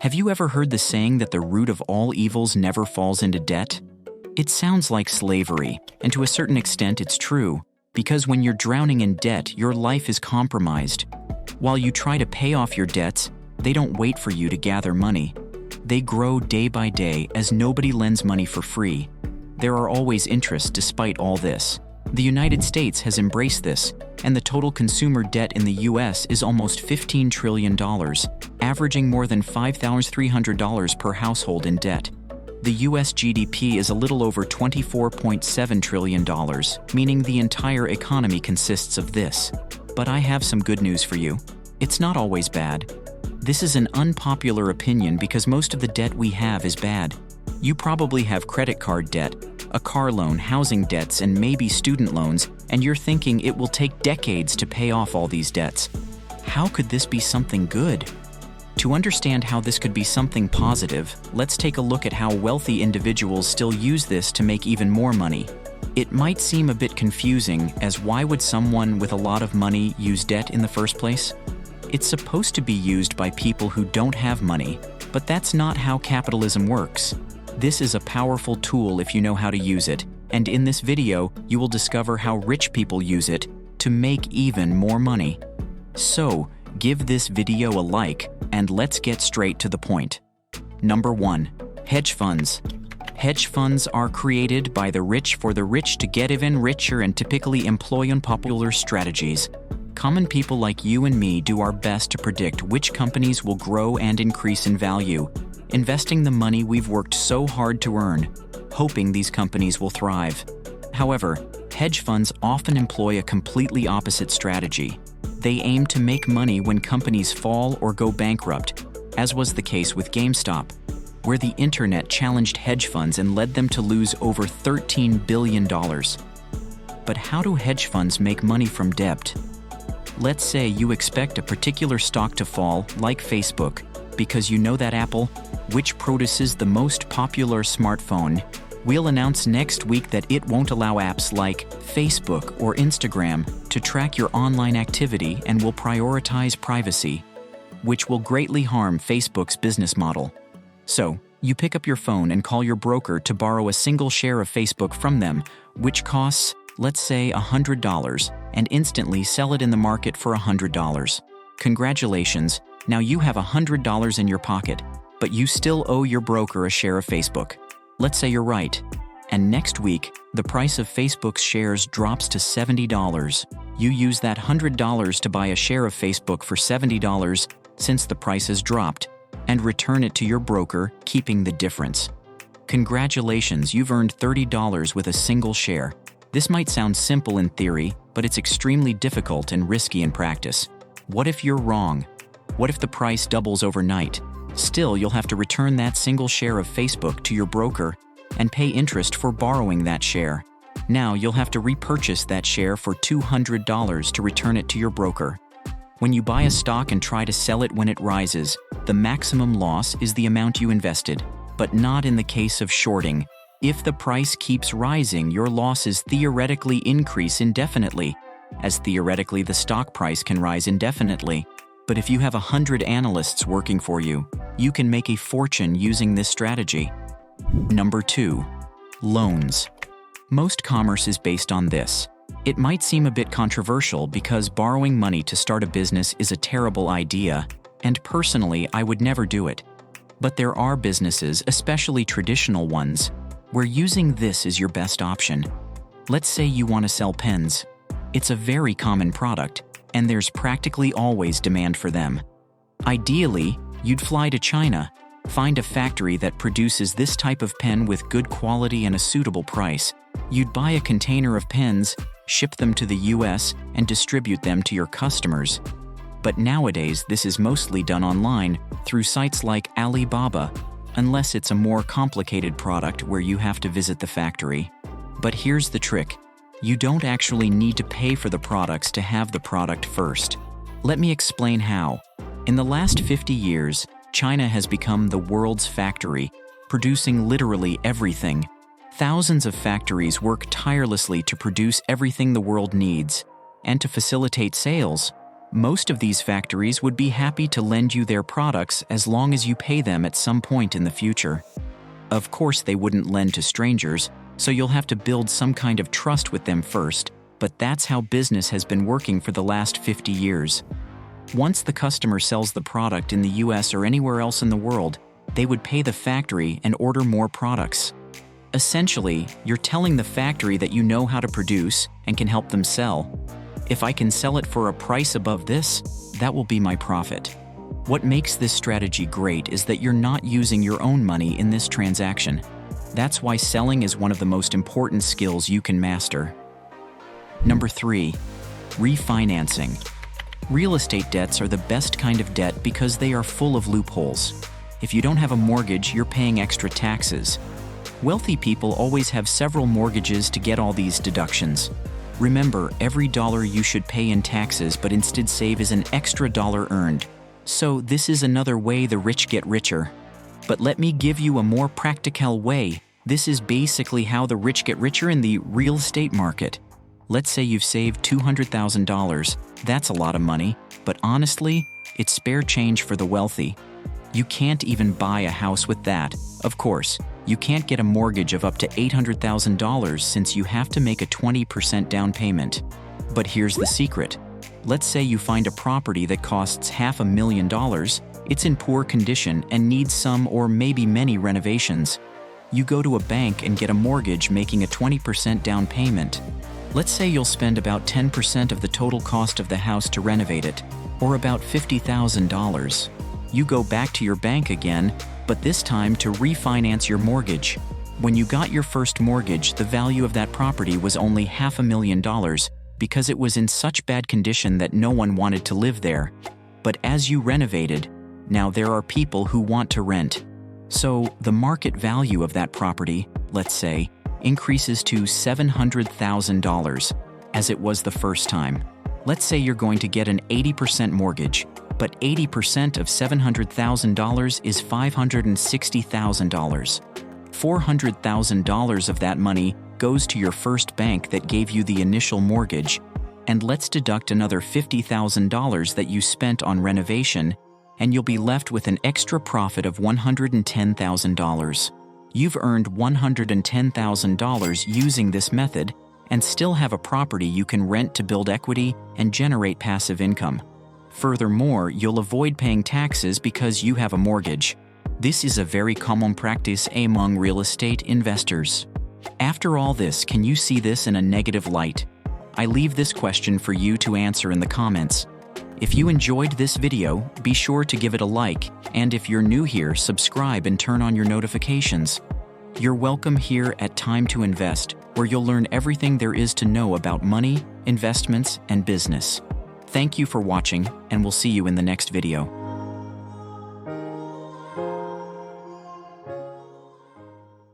Have you ever heard the saying that the root of all evils never falls into debt? It sounds like slavery, and to a certain extent it's true, because when you're drowning in debt, your life is compromised. While you try to pay off your debts, they don't wait for you to gather money. They grow day by day as nobody lends money for free. There are always interests despite all this. The United States has embraced this, and the total consumer debt in the US is almost $15 trillion, averaging more than $5,300 per household in debt. The US GDP is a little over $24.7 trillion, meaning the entire economy consists of this. But I have some good news for you. It's not always bad. This is an unpopular opinion because most of the debt we have is bad. You probably have credit card debt, a car loan, housing debts, and maybe student loans, and you're thinking it will take decades to pay off all these debts. How could this be something good? To understand how this could be something positive, let's take a look at how wealthy individuals still use this to make even more money. It might seem a bit confusing, as why would someone with a lot of money use debt in the first place? It's supposed to be used by people who don't have money, but that's not how capitalism works. This is a powerful tool if you know how to use it, and in this video, you will discover how rich people use it to make even more money. So, give this video a like, and let's get straight to the point. Number 1. Hedge funds. Hedge funds are created by the rich for the rich to get even richer and typically employ unpopular strategies. Common people like you and me do our best to predict which companies will grow and increase in value, investing the money we've worked so hard to earn, hoping these companies will thrive. However, hedge funds often employ a completely opposite strategy. They aim to make money when companies fall or go bankrupt, as was the case with GameStop, where the internet challenged hedge funds and led them to lose over $13 billion. But how do hedge funds make money from debt? Let's say you expect a particular stock to fall, like Facebook, because you know that Apple, which produces the most popular smartphone, will announce next week that it won't allow apps like Facebook or Instagram to track your online activity and will prioritize privacy, which will greatly harm Facebook's business model. So, you pick up your phone and call your broker to borrow a single share of Facebook from them, which costs, let's say, $100, and instantly sell it in the market for $100. Congratulations, now you have $100 in your pocket, but you still owe your broker a share of Facebook. Let's say you're right, and next week, the price of Facebook's shares drops to $70. You use that $100 to buy a share of Facebook for $70 since the price has dropped, and return it to your broker, keeping the difference. Congratulations, you've earned $30 with a single share. This might sound simple in theory, but it's extremely difficult and risky in practice. What if you're wrong? What if the price doubles overnight? Still, you'll have to return that single share of Facebook to your broker and pay interest for borrowing that share. Now, you'll have to repurchase that share for $200 to return it to your broker. When you buy a stock and try to sell it when it rises, the maximum loss is the amount you invested, but not in the case of shorting. If the price keeps rising, your losses theoretically increase indefinitely, as theoretically the stock price can rise indefinitely. But if you have 100 analysts working for you, you can make a fortune using this strategy. Number 2. Loans. Most commerce is based on this. It might seem a bit controversial because borrowing money to start a business is a terrible idea, and personally, I would never do it. But there are businesses, especially traditional ones, where using this is your best option. Let's say you want to sell pens. It's a very common product, and there's practically always demand for them. Ideally, you'd fly to China, find a factory that produces this type of pen with good quality and a suitable price. You'd buy a container of pens, ship them to the US, and distribute them to your customers. But nowadays, this is mostly done online through sites like Alibaba, unless it's a more complicated product where you have to visit the factory. But here's the trick. You don't actually need to pay for the products to have the product first. Let me explain how. In the last 50 years, China has become the world's factory, producing literally everything. Thousands of factories work tirelessly to produce everything the world needs, and to facilitate sales, Most of these factories would be happy to lend you their products as long as you pay them at some point in the future. Of course, they wouldn't lend to strangers, so you'll have to build some kind of trust with them first, but that's how business has been working for the last 50 years. Once the customer sells the product in the US or anywhere else in the world, they would pay the factory and order more products. Essentially, you're telling the factory that you know how to produce and can help them sell. If I can sell it for a price above this, that will be my profit. What makes this strategy great is that you're not using your own money in this transaction. That's why selling is one of the most important skills you can master. Number 3, refinancing. Real estate debts are the best kind of debt because they are full of loopholes. If you don't have a mortgage, you're paying extra taxes. Wealthy people always have several mortgages to get all these deductions. Remember, every dollar you should pay in taxes but instead save is an extra dollar earned. So this is another way the rich get richer. But let me give you a more practical way. This is basically how the rich get richer in the real estate market. Let's say you've saved $200,000. That's a lot of money, but honestly, it's spare change for the wealthy. You can't even buy a house with that. Of course, you can't get a mortgage of up to $800,000 since you have to make a 20% down payment. But here's the secret. Let's say you find a property that costs $500,000. It's in poor condition and needs some or maybe many renovations. You go to a bank and get a mortgage making a 20% down payment. Let's say you'll spend about 10% of the total cost of the house to renovate it, or about $50,000. You go back to your bank again, but this time to refinance your mortgage. When you got your first mortgage, the value of that property was only $500,000 because it was in such bad condition that no one wanted to live there. But as you renovated, now there are people who want to rent. So the market value of that property, let's say, increases to $700,000, as it was the first time. Let's say you're going to get an 80% mortgage, but 80% of $700,000 is $560,000. $400,000 of that money goes to your first bank that gave you the initial mortgage, and let's deduct another $50,000 that you spent on renovation, and you'll be left with an extra profit of $110,000. You've earned $110,000 using this method and still have a property you can rent to build equity and generate passive income. Furthermore, you'll avoid paying taxes because you have a mortgage. This is a very common practice among real estate investors. After all this, can you see this in a negative light? I leave this question for you to answer in the comments. If you enjoyed this video, be sure to give it a like, and if you're new here, subscribe and turn on your notifications. You're welcome here at Time to Invest, where you'll learn everything there is to know about money, investments, and business. Thank you for watching, and we'll see you in the next video.